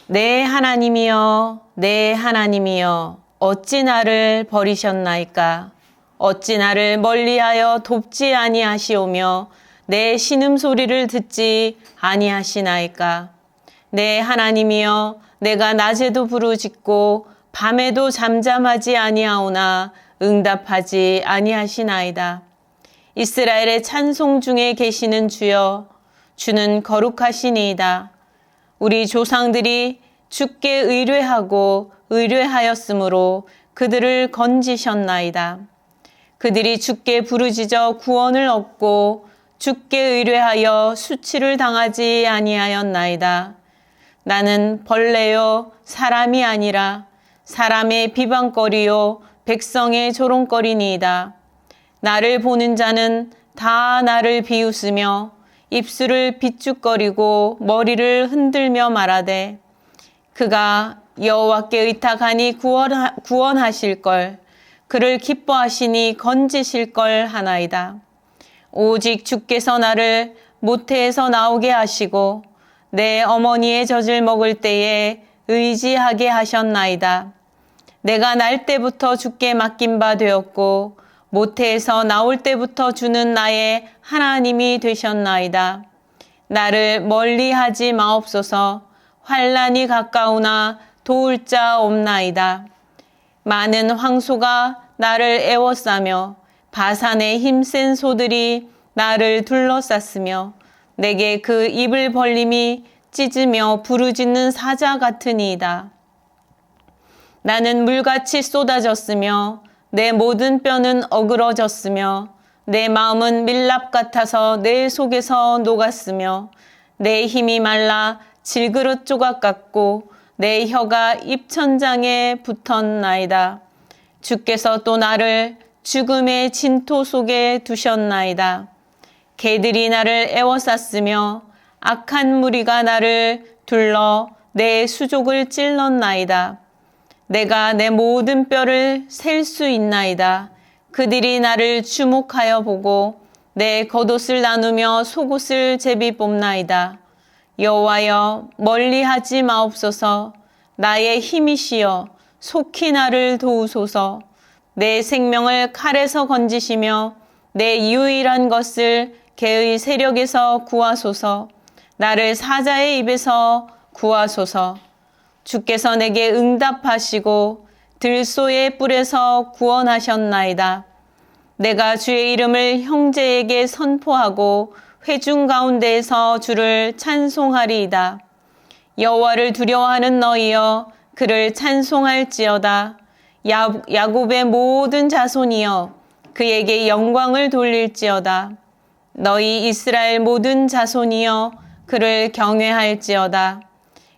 내 하나님이여, 내 하나님이여, 어찌 나를 버리셨나이까? 어찌 나를 멀리하여 돕지 아니하시오며 내 신음소리를 듣지 아니하시나이까? 내 하나님이여, 내가 낮에도 부르짖고 밤에도 잠잠하지 아니하오나 응답하지 아니하시나이다. 이스라엘의 찬송 중에 계시는 주여, 주는 거룩하시니이다. 우리 조상들이 주께 의뢰하고 의뢰하였으므로 그들을 건지셨나이다. 그들이 주께 부르짖어 구원을 얻고 주께 의뢰하여 수치를 당하지 아니하였나이다. 나는 벌레요 사람이 아니라 사람의 비방거리요 백성의 조롱거리니이다. 나를 보는 자는 다 나를 비웃으며 입술을 비죽거리고 머리를 흔들며 말하되 그가 여호와께 의탁하니 구원하실 걸, 그를 기뻐하시니 건지실 걸 하나이다. 오직 주께서 나를 모태에서 나오게 하시고 내 어머니의 젖을 먹을 때에 의지하게 하셨나이다. 내가 날 때부터 주께 맡긴 바 되었고 모태에서 나올 때부터 주는 나의 하나님이 되셨나이다. 나를 멀리하지 마옵소서. 환난이 가까우나 도울 자 없나이다. 많은 황소가 나를 애워싸며 바산의 힘센 소들이 나를 둘러쌌으며 내게 그 입을 벌림이 찢으며 부르짖는 사자 같으니이다. 나는 물같이 쏟아졌으며 내 모든 뼈는 어그러졌으며 내 마음은 밀랍 같아서 내 속에서 녹았으며 내 힘이 말라 질그릇 조각 같고 내 혀가 입천장에 붙었나이다. 주께서 또 나를 죽음의 진토 속에 두셨나이다. 개들이 나를 애워쌌으며 악한 무리가 나를 둘러 내 수족을 찔렀나이다. 내가 내 모든 뼈를 셀 수 있나이다. 그들이 나를 주목하여 보고 내 겉옷을 나누며 속옷을 제비 뽑나이다. 여호와여, 멀리하지 마옵소서. 나의 힘이시여 속히 나를 도우소서. 내 생명을 칼에서 건지시며 내 유일한 것을 개의 세력에서 구하소서. 나를 사자의 입에서 구하소서. 주께서 내게 응답하시고 들소의 뿔에서 구원하셨나이다. 내가 주의 이름을 형제에게 선포하고 회중 가운데에서 주를 찬송하리이다. 여호와를 두려워하는 너희여, 그를 찬송할지어다. 야곱의 모든 자손이여, 그에게 영광을 돌릴지어다. 너희 이스라엘 모든 자손이여, 그를 경외할지어다.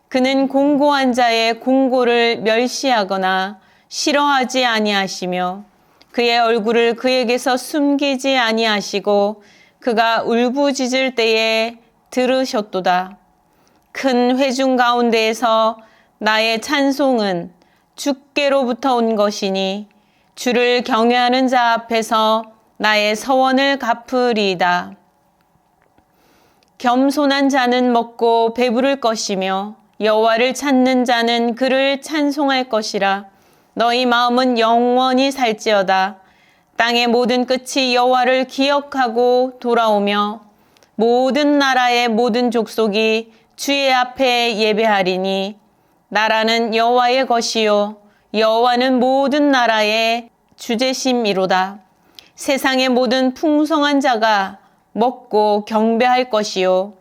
그는 공고한 자의 공고를 멸시하거나 싫어하지 아니하시며 그의 얼굴을 그에게서 숨기지 아니하시고 그가 울부짖을 때에 들으셨도다. 큰 회중 가운데에서 나의 찬송은 주께로부터 온 것이니 주를 경외하는 자 앞에서 나의 서원을 갚으리이다. 겸손한 자는 먹고 배부를 것이며 여호와를 찾는 자는 그를 찬송할 것이라. 너희 마음은 영원히 살지어다. 땅의 모든 끝이 여호와를 기억하고 돌아오며 모든 나라의 모든 족속이 주의 앞에 예배하리니 나라는 여호와의 것이요 여호와는 모든 나라의 주제심이로다. 세상의 모든 풍성한 자가 먹고 경배할 것이요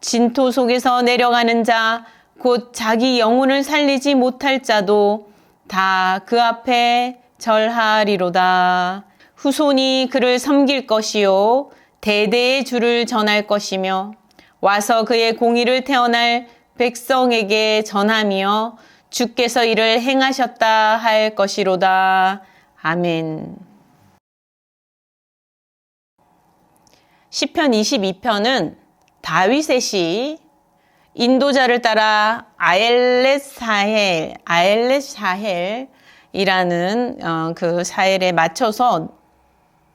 진토 속에서 내려가는 자 곧 자기 영혼을 살리지 못할 자도 다 그 앞에 절하리로다. 후손이 그를 섬길 것이요 대대의 주를 전할 것이며 와서 그의 공의를 태어날 백성에게 전하며 주께서 이를 행하셨다 할 것이로다. 아멘. 시편 22편은 다윗의 시 인도자를 따라 아엘렛 사헬이라는 그 사헬에 맞춰서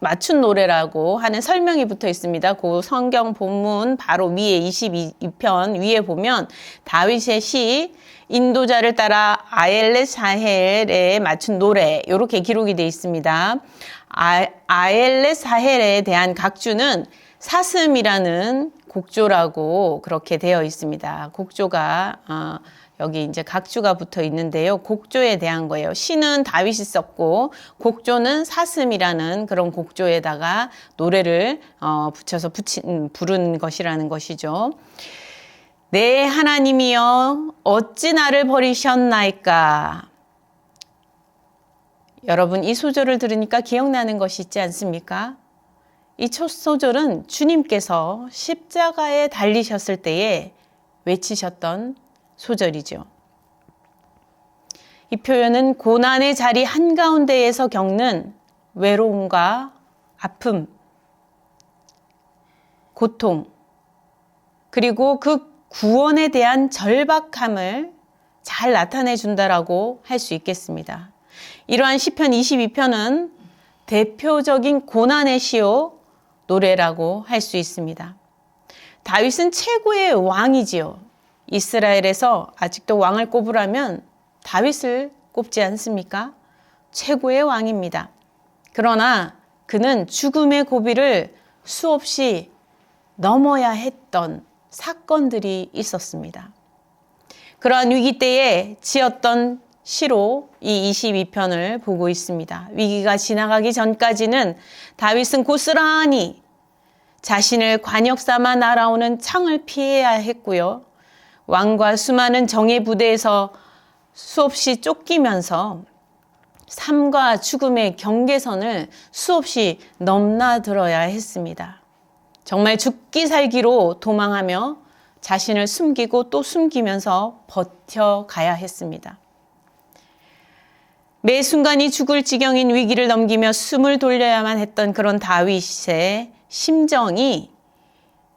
맞춘 노래라고 하는 설명이 붙어 있습니다. 그 성경 본문 바로 위에 22편 위에 보면 다윗의 시 인도자를 따라 아엘렛 사헬에 맞춘 노래 이렇게 기록이 되어 있습니다. 아엘렛 사헬에 대한 각주는 사슴이라는 곡조라고 그렇게 되어 있습니다. 곡조가 여기 이제 각주가 붙어 있는데요. 곡조에 대한 거예요. 시는 다윗이 썼고 곡조는 사슴이라는 그런 곡조에다가 노래를 붙여서 부른 것이라는 것이죠. 내 하나님이여 어찌 나를 버리셨나이까. 여러분 이 소절을 들으니까 기억나는 것이 있지 않습니까? 이 첫 소절은 주님께서 십자가에 달리셨을 때에 외치셨던 소절이죠. 이 표현은 고난의 자리 한가운데에서 겪는 외로움과 아픔, 고통, 그리고 그 구원에 대한 절박함을 잘 나타내 준다라고 할 수 있겠습니다. 이러한 시편 22편은 대표적인 고난의 시요 노래라고 할 수 있습니다. 다윗은 최고의 왕이지요. 이스라엘에서 아직도 왕을 꼽으라면 다윗을 꼽지 않습니까? 최고의 왕입니다. 그러나 그는 죽음의 고비를 수없이 넘어야 했던 사건들이 있었습니다. 그러한 위기 때에 지었던 시로 이 22편을 보고 있습니다. 위기가 지나가기 전까지는 다윗은 고스란히 자신을 관역 삼아 날아오는 창을 피해야 했고요. 왕과 수많은 정예 부대에서 수없이 쫓기면서 삶과 죽음의 경계선을 수없이 넘나들어야 했습니다. 정말 죽기 살기로 도망하며 자신을 숨기고 또 숨기면서 버텨가야 했습니다. 매 순간이 죽을 지경인 위기를 넘기며 숨을 돌려야만 했던 그런 다윗의 심정이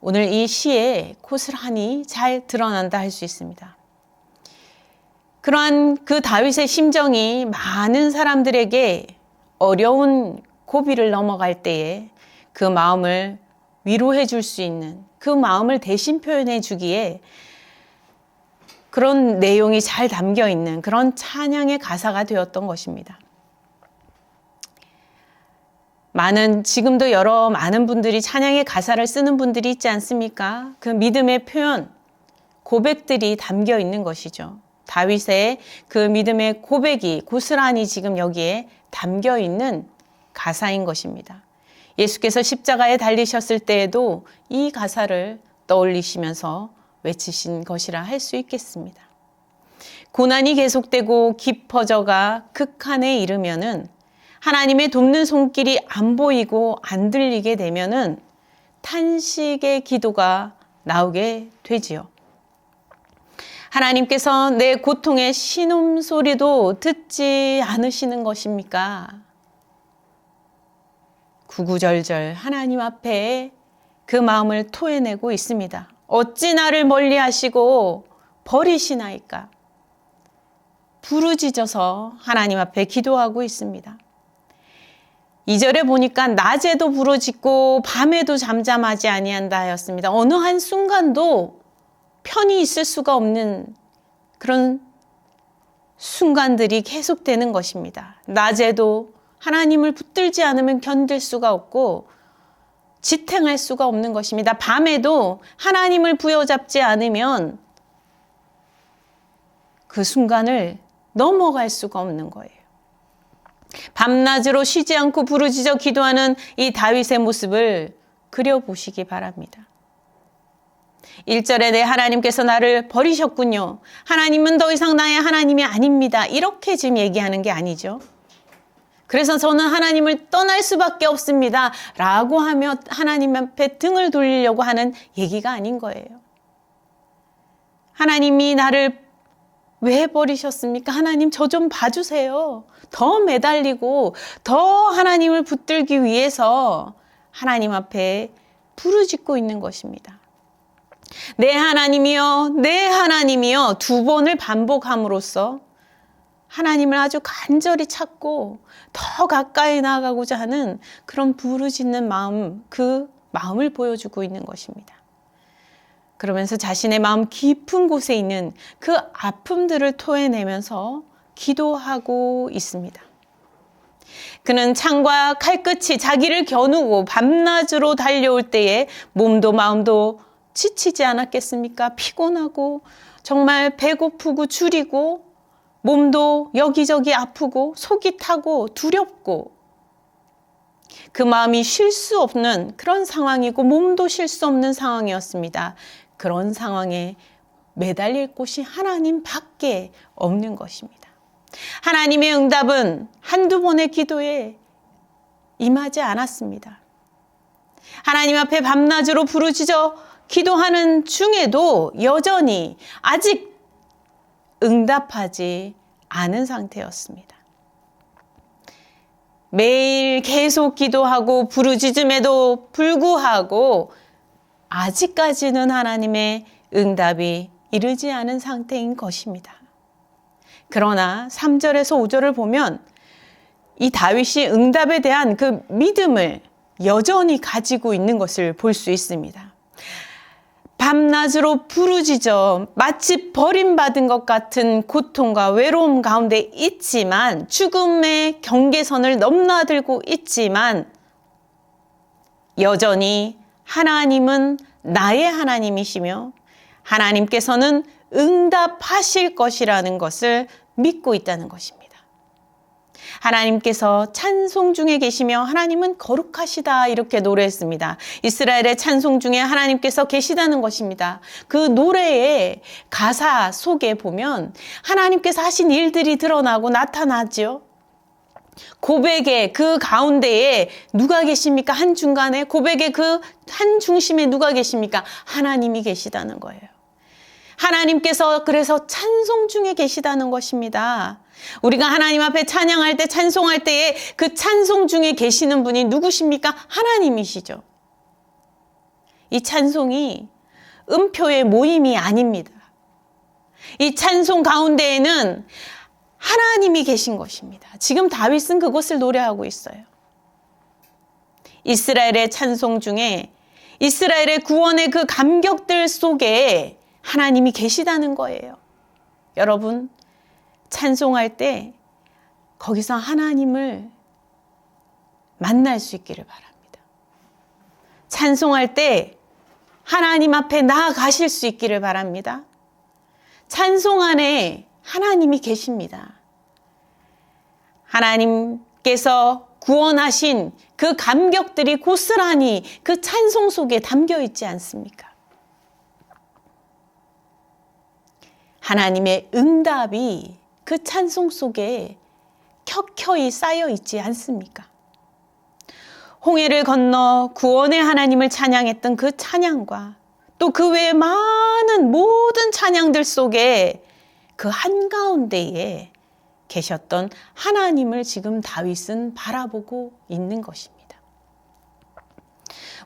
오늘 이 시에 고스란히 잘 드러난다 할 수 있습니다. 그러한 그 다윗의 심정이 많은 사람들에게 어려운 고비를 넘어갈 때에 그 마음을 위로해 줄 수 있는, 그 마음을 대신 표현해 주기에 그런 내용이 잘 담겨 있는 그런 찬양의 가사가 되었던 것입니다. 지금도 많은 분들이 찬양의 가사를 쓰는 분들이 있지 않습니까? 그 믿음의 표현, 고백들이 담겨 있는 것이죠. 다윗의 그 믿음의 고백이 고스란히 지금 여기에 담겨 있는 가사인 것입니다. 예수께서 십자가에 달리셨을 때에도 이 가사를 떠올리시면서 외치신 것이라 할 수 있겠습니다. 고난이 계속되고 깊어져가 극한에 이르면은 하나님의 돕는 손길이 안 보이고 안 들리게 되면은 탄식의 기도가 나오게 되지요. 하나님께서 내 고통의 신음소리도 듣지 않으시는 것입니까? 구구절절 하나님 앞에 그 마음을 토해내고 있습니다. 어찌 나를 멀리 하시고 버리시나이까? 부르짖어서 하나님 앞에 기도하고 있습니다. 2절에 보니까 낮에도 부르짖고 밤에도 잠잠하지 아니한다 하였습니다. 어느 한순간도 편히 있을 수가 없는 그런 순간들이 계속되는 것입니다. 낮에도 하나님을 붙들지 않으면 견딜 수가 없고 지탱할 수가 없는 것입니다. 밤에도 하나님을 부여잡지 않으면 그 순간을 넘어갈 수가 없는 거예요. 밤낮으로 쉬지 않고 부르짖어 기도하는 이 다윗의 모습을 그려보시기 바랍니다. 1절에 내 하나님께서 나를 버리셨군요. 하나님은 더 이상 나의 하나님이 아닙니다. 이렇게 지금 얘기하는 게 아니죠. 그래서 저는 하나님을 떠날 수밖에 없습니다. 라고 하며 하나님 앞에 등을 돌리려고 하는 얘기가 아닌 거예요. 하나님이 나를 왜 버리셨습니까? 하나님 저 좀 봐주세요. 더 매달리고 더 하나님을 붙들기 위해서 하나님 앞에 부르짖고 있는 것입니다. 내 하나님이여, 내 하나님이여 두 번을 반복함으로써 하나님을 아주 간절히 찾고 더 가까이 나아가고자 하는 그런 부르짖는 마음, 그 마음을 보여주고 있는 것입니다. 그러면서 자신의 마음 깊은 곳에 있는 그 아픔들을 토해내면서 기도하고 있습니다. 그는 창과 칼끝이 자기를 겨누고 밤낮으로 달려올 때에 몸도 마음도 지치지 않았겠습니까? 피곤하고 정말 배고프고 주리고 몸도 여기저기 아프고 속이 타고 두렵고 그 마음이 쉴 수 없는 그런 상황이고 몸도 쉴 수 없는 상황이었습니다. 그런 상황에 매달릴 곳이 하나님밖에 없는 것입니다. 하나님의 응답은 한두 번의 기도에 임하지 않았습니다. 하나님 앞에 밤낮으로 부르짖어 기도하는 중에도 여전히 아직 응답하지 않은 상태였습니다. 매일 계속 기도하고 부르짖음에도 불구하고 아직까지는 하나님의 응답이 이르지 않은 상태인 것입니다. 그러나 3절에서 5절을 보면 이 다윗이 응답에 대한 그 믿음을 여전히 가지고 있는 것을 볼 수 있습니다. 밤낮으로 부르짖어 마치 버림받은 것 같은 고통과 외로움 가운데 있지만 죽음의 경계선을 넘나들고 있지만 여전히 하나님은 나의 하나님이시며 하나님께서는 응답하실 것이라는 것을 믿고 있다는 것입니다. 하나님께서 찬송 중에 계시며 하나님은 거룩하시다 이렇게 노래했습니다. 이스라엘의 찬송 중에 하나님께서 계시다는 것입니다. 그 노래의 가사 속에 보면 하나님께서 하신 일들이 드러나고 나타나죠. 고백의 그 가운데에 누가 계십니까? 한중간에 고백의 그 한중심에 누가 계십니까? 하나님이 계시다는 거예요. 하나님께서 그래서 찬송 중에 계시다는 것입니다. 우리가 하나님 앞에 찬양할 때 찬송할 때에 그 찬송 중에 계시는 분이 누구십니까? 하나님이시죠. 이 찬송이 음표의 모임이 아닙니다. 이 찬송 가운데에는 하나님이 계신 것입니다. 지금 다윗은 그것을 노래하고 있어요. 이스라엘의 찬송 중에 이스라엘의 구원의 그 감격들 속에 하나님이 계시다는 거예요. 여러분, 찬송할 때 거기서 하나님을 만날 수 있기를 바랍니다. 찬송할 때 하나님 앞에 나아가실 수 있기를 바랍니다. 찬송 안에 하나님이 계십니다. 하나님께서 구원하신 그 감격들이 고스란히 그 찬송 속에 담겨 있지 않습니까? 하나님의 응답이 그 찬송 속에 켜켜이 쌓여 있지 않습니까? 홍해를 건너 구원의 하나님을 찬양했던 그 찬양과 또 그 외에 많은 모든 찬양들 속에 그 한가운데에 계셨던 하나님을 지금 다윗은 바라보고 있는 것입니다.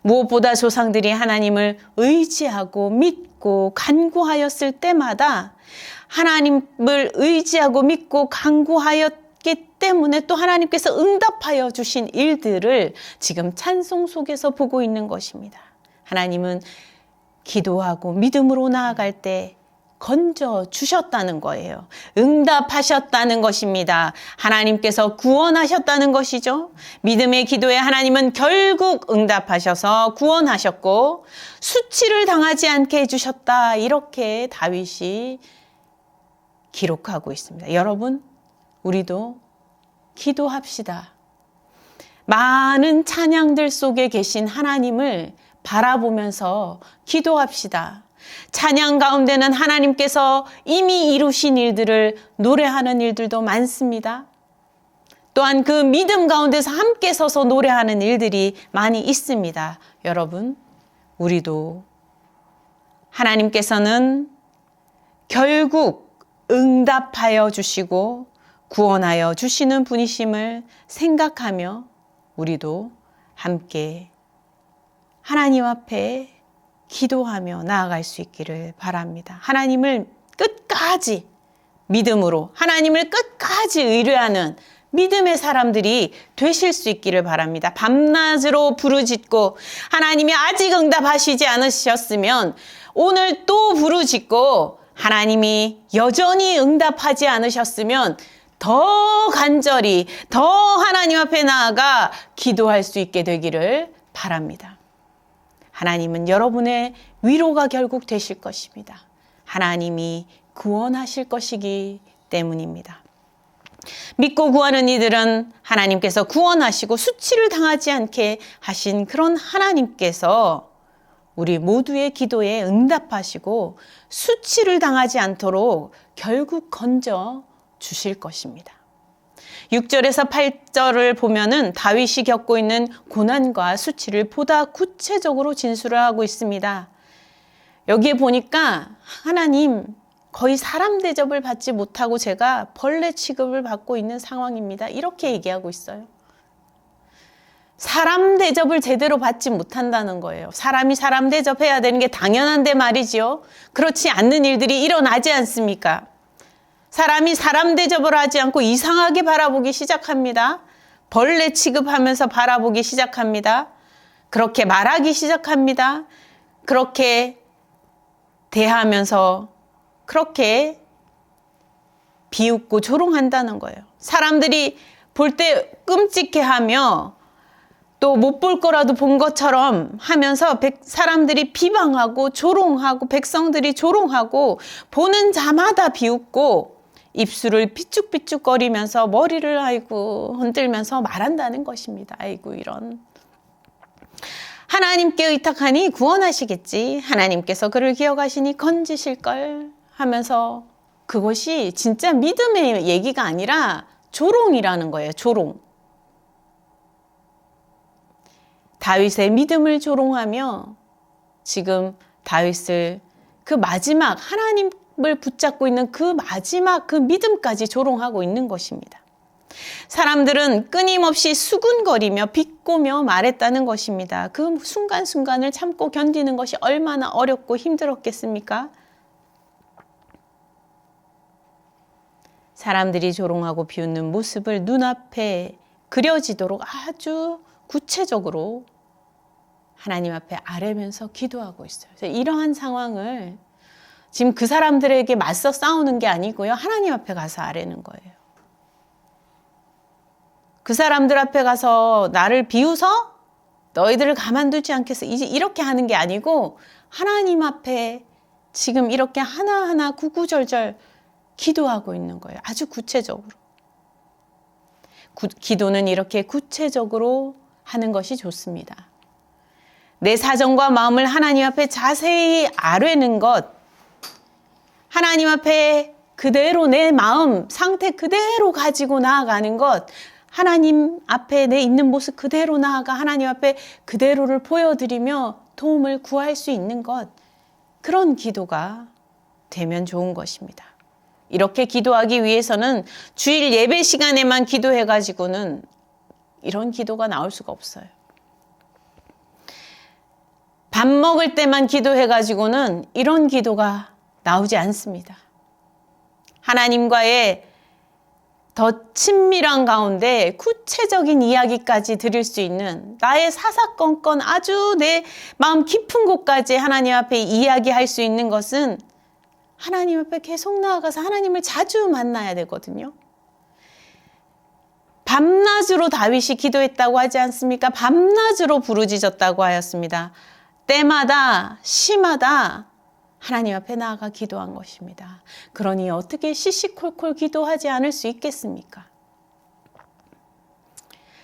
무엇보다 조상들이 하나님을 의지하고 믿고 간구하였을 때마다 하나님을 의지하고 믿고 간구하였기 때문에 또 하나님께서 응답하여 주신 일들을 지금 찬송 속에서 보고 있는 것입니다. 하나님은 기도하고 믿음으로 나아갈 때 건져 주셨다는 거예요. 응답하셨다는 것입니다. 하나님께서 구원하셨다는 것이죠. 믿음의 기도에 하나님은 결국 응답하셔서 구원하셨고 수치를 당하지 않게 해주셨다. 이렇게 다윗이 기록하고 있습니다. 여러분, 우리도 기도합시다. 많은 찬양들 속에 계신 하나님을 바라보면서 기도합시다. 찬양 가운데는 하나님께서 이미 이루신 일들을 노래하는 일들도 많습니다. 또한 그 믿음 가운데서 함께 서서 노래하는 일들이 많이 있습니다. 여러분, 우리도 하나님께서는 결국 응답하여 주시고 구원하여 주시는 분이심을 생각하며 우리도 함께 하나님 앞에 기도하며 나아갈 수 있기를 바랍니다. 하나님을 끝까지 믿음으로 하나님을 끝까지 의뢰하는 믿음의 사람들이 되실 수 있기를 바랍니다. 밤낮으로 부르짖고 하나님이 아직 응답하시지 않으셨으면 오늘 또 부르짖고 하나님이 여전히 응답하지 않으셨으면 더 간절히 더 하나님 앞에 나아가 기도할 수 있게 되기를 바랍니다. 하나님은 여러분의 위로가 결국 되실 것입니다. 하나님이 구원하실 것이기 때문입니다. 믿고 구하는 이들은 하나님께서 구원하시고 수치를 당하지 않게 하신 그런 하나님께서 우리 모두의 기도에 응답하시고 수치를 당하지 않도록 결국 건져 주실 것입니다. 6절에서 8절을 보면은 다윗이 겪고 있는 고난과 수치를 보다 구체적으로 진술을 하고 있습니다. 여기에 보니까 하나님 거의 사람 대접을 받지 못하고 제가 벌레 취급을 받고 있는 상황입니다. 이렇게 얘기하고 있어요. 사람 대접을 제대로 받지 못한다는 거예요. 사람이 사람 대접해야 되는 게 당연한데 말이지요. 그렇지 않는 일들이 일어나지 않습니까? 사람이 사람 대접을 하지 않고 이상하게 바라보기 시작합니다. 벌레 취급하면서 바라보기 시작합니다. 그렇게 말하기 시작합니다. 그렇게 대하면서 그렇게 비웃고 조롱한다는 거예요. 사람들이 볼 때 끔찍해하며 또 못 볼 거라도 본 것처럼 하면서 사람들이 비방하고 조롱하고 백성들이 조롱하고 보는 자마다 비웃고 입술을 삐쭉삐쭉거리면서 머리를 아이고 흔들면서 말한다는 것입니다. 아이고 이런. 하나님께 의탁하니 구원하시겠지. 하나님께서 그를 기억하시니 건지실걸 하면서 그것이 진짜 믿음의 얘기가 아니라 조롱이라는 거예요. 조롱. 다윗의 믿음을 조롱하며 지금 다윗을 그 마지막 하나님을 붙잡고 있는 그 마지막 그 믿음까지 조롱하고 있는 것입니다. 사람들은 끊임없이 수군거리며 비꼬며 말했다는 것입니다. 그 순간순간을 참고 견디는 것이 얼마나 어렵고 힘들었겠습니까? 사람들이 조롱하고 비웃는 모습을 눈앞에 그려지도록 아주 구체적으로 하나님 앞에 아뢰면서 기도하고 있어요. 이러한 상황을 지금 그 사람들에게 맞서 싸우는 게 아니고요. 하나님 앞에 가서 아뢰는 거예요. 그 사람들 앞에 가서 나를 비웃어? 너희들을 가만두지 않겠어. 이제 이렇게 하는 게 아니고 하나님 앞에 지금 이렇게 하나하나 구구절절 기도하고 있는 거예요. 아주 구체적으로. 기도는 이렇게 구체적으로 하는 것이 좋습니다. 내 사정과 마음을 하나님 앞에 자세히 아뢰는 것, 하나님 앞에 그대로 내 마음 상태 그대로 가지고 나아가는 것, 하나님 앞에 내 있는 모습 그대로 나아가 하나님 앞에 그대로를 보여드리며 도움을 구할 수 있는 것, 그런 기도가 되면 좋은 것입니다. 이렇게 기도하기 위해서는 주일 예배 시간에만 기도해가지고는 이런 기도가 나올 수가 없어요. 밥 먹을 때만 기도해가지고는 이런 기도가 나오지 않습니다. 하나님과의 더 친밀한 가운데 구체적인 이야기까지 드릴 수 있는 나의 사사건건 아주 내 마음 깊은 곳까지 하나님 앞에 이야기할 수 있는 것은 하나님 앞에 계속 나아가서 하나님을 자주 만나야 되거든요. 밤낮으로 다윗이 기도했다고 하지 않습니까? 밤낮으로 부르짖었다고 하였습니다. 때마다 시마다 하나님 앞에 나아가 기도한 것입니다. 그러니 어떻게 시시콜콜 기도하지 않을 수 있겠습니까?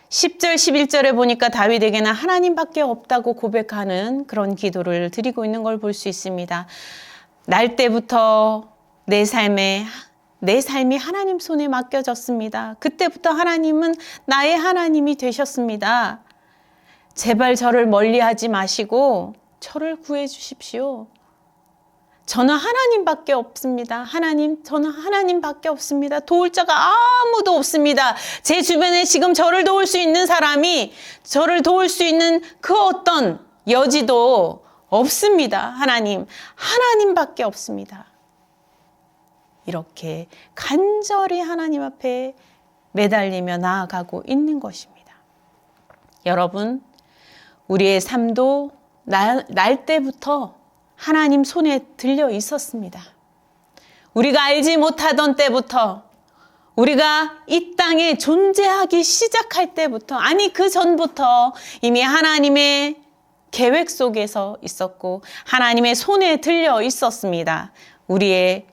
10절, 11절에 보니까 다윗에게는 하나님밖에 없다고 고백하는 그런 기도를 드리고 있는 걸 볼 수 있습니다. 날 때부터 내 삶이 하나님 손에 맡겨졌습니다. 그때부터 하나님은 나의 하나님이 되셨습니다. 제발 저를 멀리하지 마시고 저를 구해 주십시오. 저는 하나님밖에 없습니다. 저는 하나님밖에 없습니다. 도울 자가 아무도 없습니다. 제 주변에 지금 저를 도울 수 있는 사람이, 저를 도울 수 있는 그 어떤 여지도 없습니다. 하나님밖에 없습니다. 이렇게 간절히 하나님 앞에 매달리며 나아가고 있는 것입니다. 여러분, 우리의 삶도 날 때부터 하나님 손에 들려 있었습니다. 우리가 알지 못하던 때부터, 우리가 이 땅에 존재하기 시작할 때부터, 아니 그 전부터 이미 하나님의 계획 속에서 있었고 하나님의 손에 들려 있었습니다. 우리의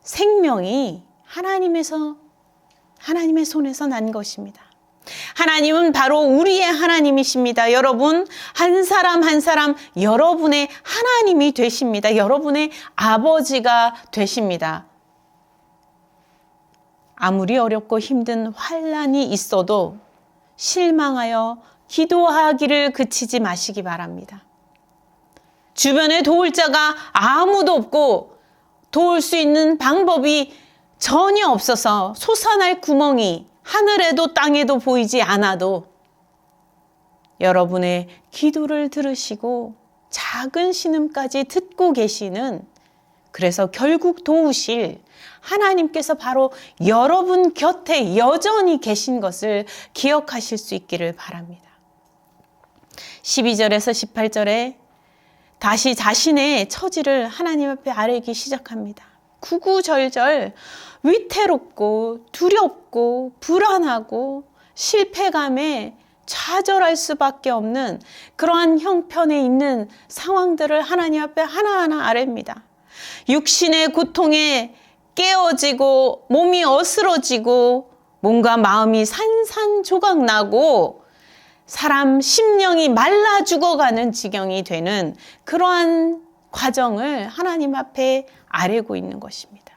생명이 하나님의 손에서 난 것입니다. 하나님은 바로 우리의 하나님이십니다. 여러분, 한 사람 한 사람 여러분의 하나님이 되십니다. 여러분의 아버지가 되십니다. 아무리 어렵고 힘든 환난이 있어도 실망하여 기도하기를 그치지 마시기 바랍니다. 주변에 도울 자가 아무도 없고 도울 수 있는 방법이 전혀 없어서 솟아날 구멍이 하늘에도 땅에도 보이지 않아도 여러분의 기도를 들으시고 작은 신음까지 듣고 계시는, 그래서 결국 도우실 하나님께서 바로 여러분 곁에 여전히 계신 것을 기억하실 수 있기를 바랍니다. 12절에서 18절에 다시 자신의 처지를 하나님 앞에 아뢰기 시작합니다. 구구절절 위태롭고 두렵고 불안하고 실패감에 좌절할 수밖에 없는 그러한 형편에 있는 상황들을 하나님 앞에 하나하나 아뢰입니다. 육신의 고통에 깨어지고 몸이 어스러지고 몸과 마음이 산산조각 나고 사람 심령이 말라 죽어가는 지경이 되는 그러한 과정을 하나님 앞에 아뢰고 있는 것입니다.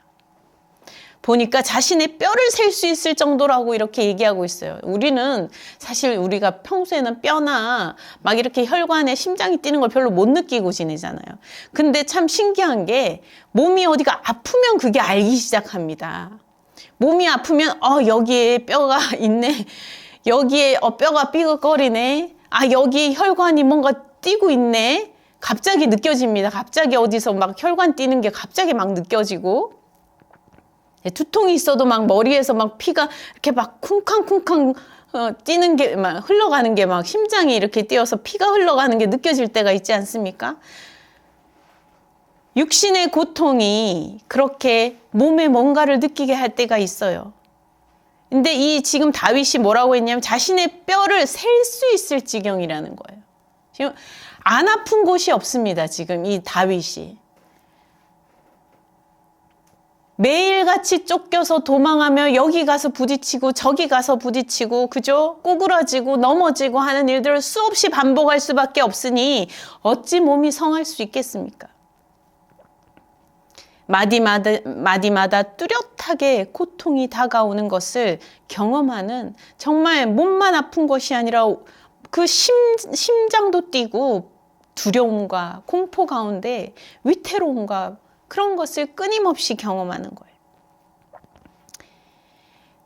보니까 자신의 뼈를 셀 수 있을 정도라고 이렇게 얘기하고 있어요. 우리는 사실 우리가 평소에는 뼈나 막 이렇게 혈관에 심장이 뛰는 걸 별로 못 느끼고 지내잖아요. 근데 참 신기한 게 몸이 어디가 아프면 그게 알기 시작합니다. 몸이 아프면 여기에 뼈가 있네. 여기에 뼈가 삐걱거리네. 여기 혈관이 뭔가 뛰고 있네. 갑자기 느껴집니다. 갑자기 어디서 막 혈관 뛰는 게 갑자기 막 느껴지고, 두통이 있어도 막 머리에서 막 피가 이렇게 막 쿵쾅쿵쾅 뛰는 게 막 흘러가는 게 막 심장이 이렇게 뛰어서 피가 흘러가는 게 느껴질 때가 있지 않습니까? 육신의 고통이 그렇게 몸에 뭔가를 느끼게 할 때가 있어요. 근데 이 지금 다윗이 뭐라고 했냐면 자신의 뼈를 셀 수 있을 지경이라는 거예요. 지금 안 아픈 곳이 없습니다. 지금 이 다윗이. 매일같이 쫓겨서 도망하며 여기 가서 부딪히고 저기 가서 부딪히고, 그죠? 꼬꾸라지고 넘어지고 하는 일들을 수없이 반복할 수밖에 없으니 어찌 몸이 성할 수 있겠습니까? 마디마다 뚜렷하게 고통이 다가오는 것을 경험하는, 정말 몸만 아픈 것이 아니라 그 심장도 뛰고 두려움과 공포 가운데 위태로움과 그런 것을 끊임없이 경험하는 거예요.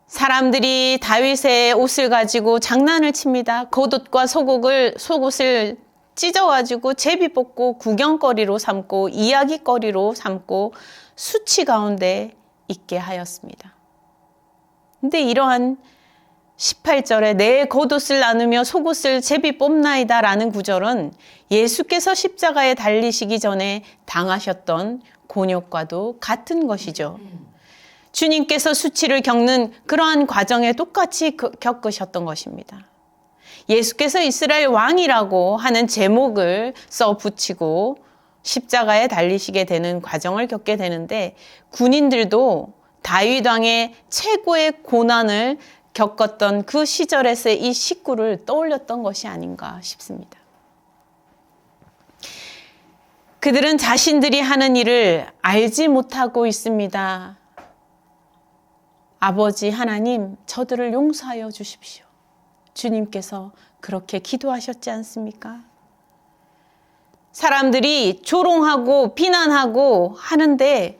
사람들이 다윗의 옷을 가지고 장난을 칩니다. 겉옷과 속옷을 찢어가지고 제비 뽑고 구경거리로 삼고 이야기거리로 삼고 수치 가운데 있게 하였습니다. 근데 이러한 18절에 내 겉옷을 나누며 속옷을 제비 뽑나이다 라는 구절은 예수께서 십자가에 달리시기 전에 당하셨던 곤욕과도 같은 것이죠. 주님께서 수치를 겪는 그러한 과정에 똑같이 겪으셨던 것입니다. 예수께서 이스라엘 왕이라고 하는 제목을 써 붙이고 십자가에 달리시게 되는 과정을 겪게 되는데, 군인들도 다윗 왕의 최고의 고난을 겪었던 그 시절에서의 이 식구를 떠올렸던 것이 아닌가 싶습니다. 그들은 자신들이 하는 일을 알지 못하고 있습니다. 아버지 하나님, 저들을 용서하여 주십시오. 주님께서 그렇게 기도하셨지 않습니까? 사람들이 조롱하고 비난하고 하는데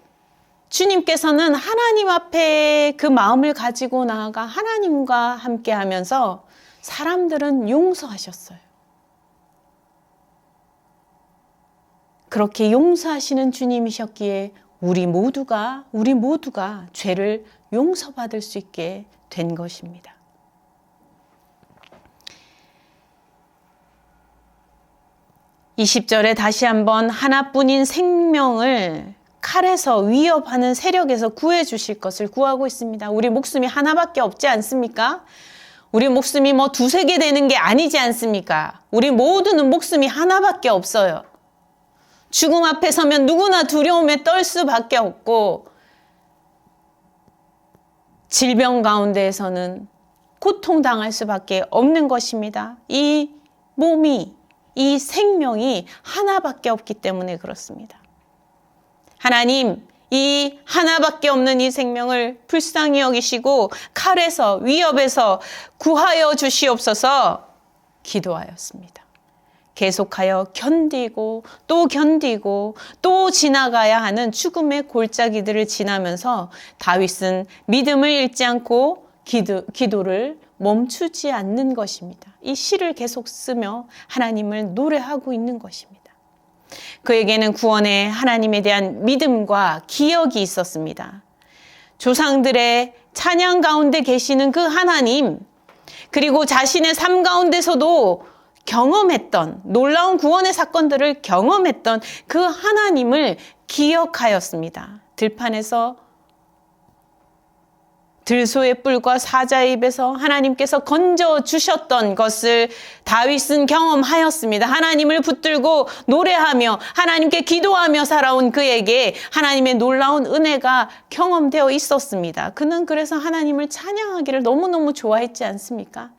주님께서는 하나님 앞에 그 마음을 가지고 나아가 하나님과 함께 하면서 사람들은 용서하셨어요. 그렇게 용서하시는 주님이셨기에 우리 모두가 죄를 용서받을 수 있게 된 것입니다. (20절에) 다시 한번 하나뿐인 생명을 칼에서 위협하는 세력에서 구해 주실 것을 구하고 있습니다. 우리 목숨이 하나밖에 없지 않습니까? 우리 목숨이 뭐 두세 개 되는 게 아니지 않습니까? 우리 모두는 목숨이 하나밖에 없어요. 죽음 앞에 서면 누구나 두려움에 떨 수밖에 없고, 질병 가운데에서는 고통당할 수밖에 없는 것입니다. 이 몸이, 이 생명이 하나밖에 없기 때문에 그렇습니다. 하나님, 이 하나밖에 없는 이 생명을 불쌍히 여기시고 칼에서, 위협에서 구하여 주시옵소서 기도하였습니다. 계속하여 견디고 또 지나가야 하는 죽음의 골짜기들을 지나면서 다윗은 믿음을 잃지 않고 기도를 멈추지 않는 것입니다. 이 시를 계속 쓰며 하나님을 노래하고 있는 것입니다. 그에게는 구원의 하나님에 대한 믿음과 기억이 있었습니다. 조상들의 찬양 가운데 계시는 그 하나님, 그리고 자신의 삶 가운데서도 경험했던, 놀라운 구원의 사건들을 경험했던 그 하나님을 기억하였습니다. 들판에서 들소의 뿔과 사자의 입에서 하나님께서 건져주셨던 것을 다윗은 경험하였습니다. 하나님을 붙들고 노래하며 하나님께 기도하며 살아온 그에게 하나님의 놀라운 은혜가 경험되어 있었습니다. 그는 그래서 하나님을 찬양하기를 너무너무 좋아했지 않습니까?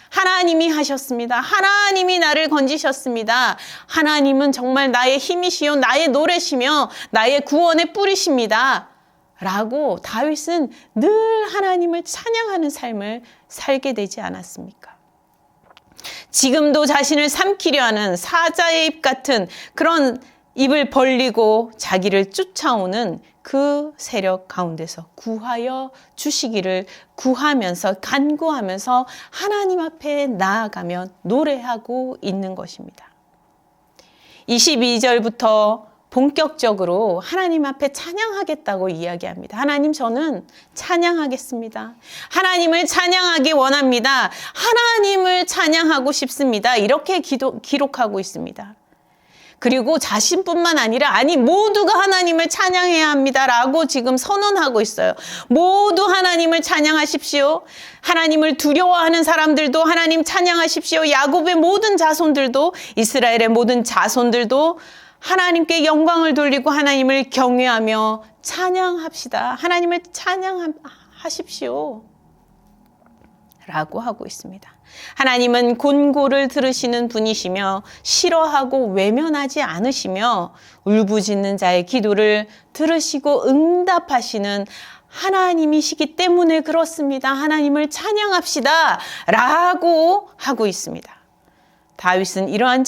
하나님이 하셨습니다. 하나님이 나를 건지셨습니다. 하나님은 정말 나의 힘이시요 나의 노래시며 나의 구원의 뿌리십니다. 라고 다윗은 늘 하나님을 찬양하는 삶을 살게 되지 않았습니까? 지금도 자신을 삼키려 하는 사자의 입 같은 그런 입을 벌리고 자기를 쫓아오는 그 세력 가운데서 구하여 주시기를 구하면서 간구하면서 하나님 앞에 나아가며 노래하고 있는 것입니다. 22절부터 본격적으로 하나님 앞에 찬양하겠다고 이야기합니다. 하나님, 저는 찬양하겠습니다. 하나님을 찬양하기 원합니다. 하나님을 찬양하고 싶습니다. 이렇게 기록하고 있습니다. 그리고 자신뿐만 아니라 모두가 하나님을 찬양해야 합니다라고 지금 선언하고 있어요. 모두 하나님을 찬양하십시오. 하나님을 두려워하는 사람들도 하나님 찬양하십시오. 야곱의 모든 자손들도, 이스라엘의 모든 자손들도 하나님께 영광을 돌리고 하나님을 경외하며 찬양합시다. 하나님을 찬양하십시오. 라고 하고 있습니다. 하나님은 곤고를 들으시는 분이시며 싫어하고 외면하지 않으시며 울부짖는 자의 기도를 들으시고 응답하시는 하나님이시기 때문에 그렇습니다. 하나님을 찬양합시다. 라고 하고 있습니다. 다윗은 이러한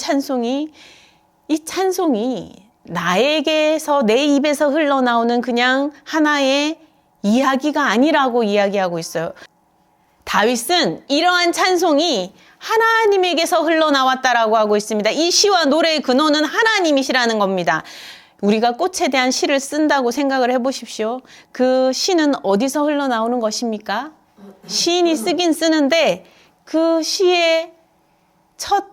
이 찬송이 나에게서, 내 입에서 흘러나오는 그냥 하나의 이야기가 아니라고 이야기하고 있어요. 다윗은 이러한 찬송이 하나님에게서 흘러나왔다라고 하고 있습니다. 이 시와 노래의 근원은 하나님이시라는 겁니다. 우리가 꽃에 대한 시를 쓴다고 생각을 해보십시오. 그 시는 어디서 흘러나오는 것입니까? 시인이 쓰긴 쓰는데 그 시의 첫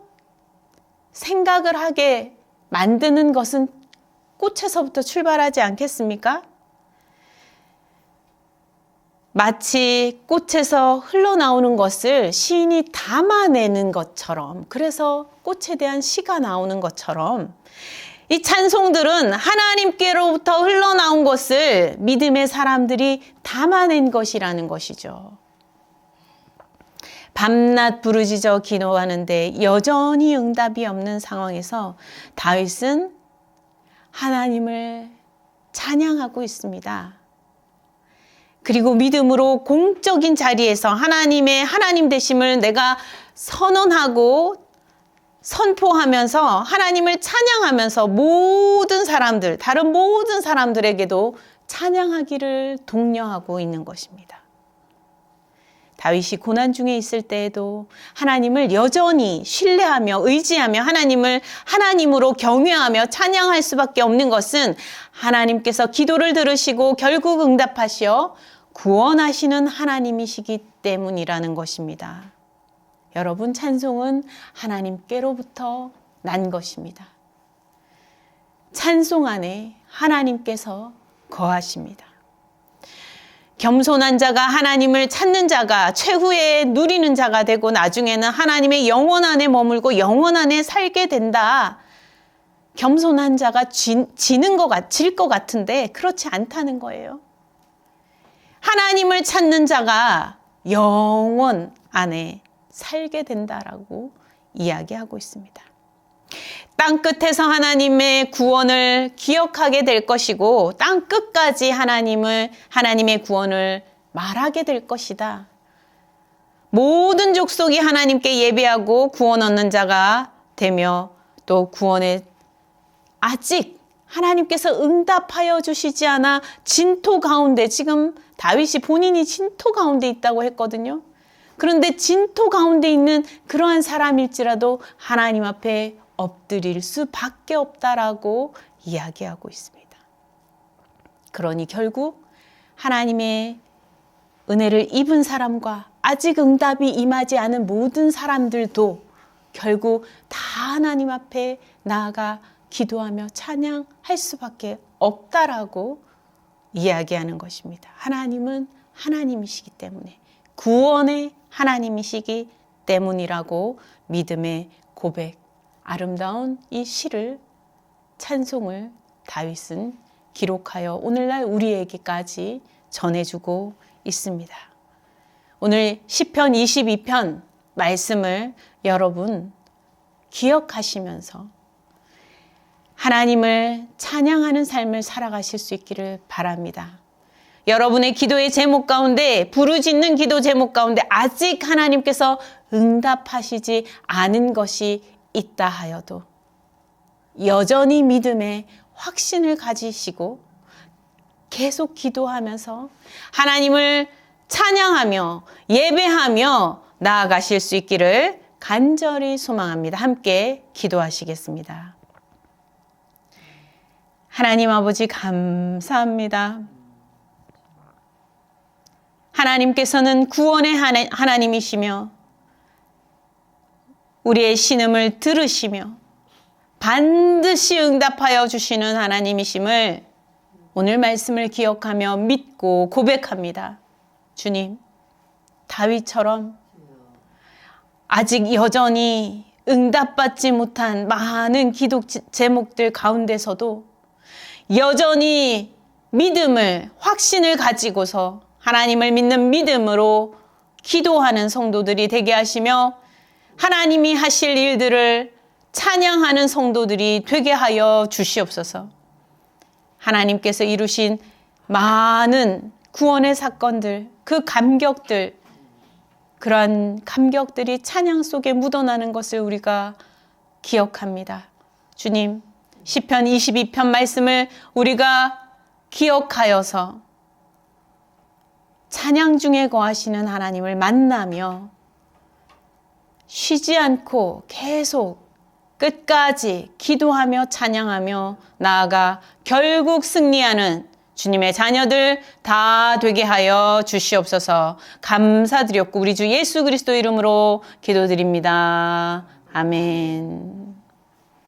생각을 하게 만드는 것은 꽃에서부터 출발하지 않겠습니까? 마치 꽃에서 흘러나오는 것을 시인이 담아내는 것처럼, 그래서 꽃에 대한 시가 나오는 것처럼 이 찬송들은 하나님께로부터 흘러나온 것을 믿음의 사람들이 담아낸 것이라는 것이죠. 밤낮 부르짖어 기도하는데 여전히 응답이 없는 상황에서 다윗은 하나님을 찬양하고 있습니다. 그리고 믿음으로 공적인 자리에서 하나님의 하나님 되심을 내가 선언하고 선포하면서 하나님을 찬양하면서 모든 사람들, 다른 모든 사람들에게도 찬양하기를 독려하고 있는 것입니다. 다윗이 고난 중에 있을 때에도 하나님을 여전히 신뢰하며 의지하며 하나님을 하나님으로 경외하며 찬양할 수밖에 없는 것은 하나님께서 기도를 들으시고 결국 응답하시어 구원하시는 하나님이시기 때문이라는 것입니다. 여러분, 찬송은 하나님께로부터 난 것입니다. 찬송 안에 하나님께서 거하십니다. 겸손한 자가 하나님을 찾는 자가 최후에 누리는 자가 되고 나중에는 하나님의 영원 안에 머물고 영원 안에 살게 된다. 겸손한 자가 질 것 같은데 그렇지 않다는 거예요. 하나님을 찾는 자가 영원 안에 살게 된다라고 이야기하고 있습니다. 땅 끝에서 하나님의 구원을 기억하게 될 것이고 땅 끝까지 하나님의 구원을 말하게 될 것이다. 모든 족속이 하나님께 예배하고 구원 얻는 자가 되며 또 구원에 아직 하나님께서 응답하여 주시지 않아 진토 가운데, 지금 다윗이 본인이 진토 가운데 있다고 했거든요. 그런데 진토 가운데 있는 그러한 사람일지라도 하나님 앞에 엎드릴 수밖에 없다라고 이야기하고 있습니다. 그러니 결국 하나님의 은혜를 입은 사람과 아직 응답이 임하지 않은 모든 사람들도 결국 다 하나님 앞에 나아가 기도하며 찬양할 수밖에 없다라고 이야기하는 것입니다. 하나님은 하나님이시기 때문에, 구원의 하나님이시기 때문이라고 믿음의 고백, 아름다운 이 시를, 찬송을 다윗은 기록하여 오늘날 우리에게까지 전해주고 있습니다. 오늘 시편 22편 말씀을 여러분 기억하시면서 하나님을 찬양하는 삶을 살아가실 수 있기를 바랍니다. 여러분의 기도의 제목 가운데, 부르짖는 기도 제목 가운데 아직 하나님께서 응답하시지 않은 것이 있다 하여도 여전히 믿음의 확신을 가지시고 계속 기도하면서 하나님을 찬양하며 예배하며 나아가실 수 있기를 간절히 소망합니다. 함께 기도하시겠습니다. 하나님 아버지, 감사합니다. 하나님께서는 구원의 하나님이시며 우리의 신음을 들으시며 반드시 응답하여 주시는 하나님이심을 오늘 말씀을 기억하며 믿고 고백합니다. 주님, 다윗처럼 아직 여전히 응답받지 못한 많은 기도 제목들 가운데서도 여전히 믿음을, 확신을 가지고서 하나님을 믿는 믿음으로 기도하는 성도들이 되게 하시며 하나님이 하실 일들을 찬양하는 성도들이 되게 하여 주시옵소서. 하나님께서 이루신 많은 구원의 사건들, 그 감격들, 그러한 감격들이 찬양 속에 묻어나는 것을 우리가 기억합니다. 주님, 시편 22편 말씀을 우리가 기억하여서 찬양 중에 거하시는 하나님을 만나며 쉬지 않고 계속 끝까지 기도하며 찬양하며 나아가 결국 승리하는 주님의 자녀들 다 되게 하여 주시옵소서. 감사드렸고 우리 주 예수 그리스도 이름으로 기도드립니다. 아멘.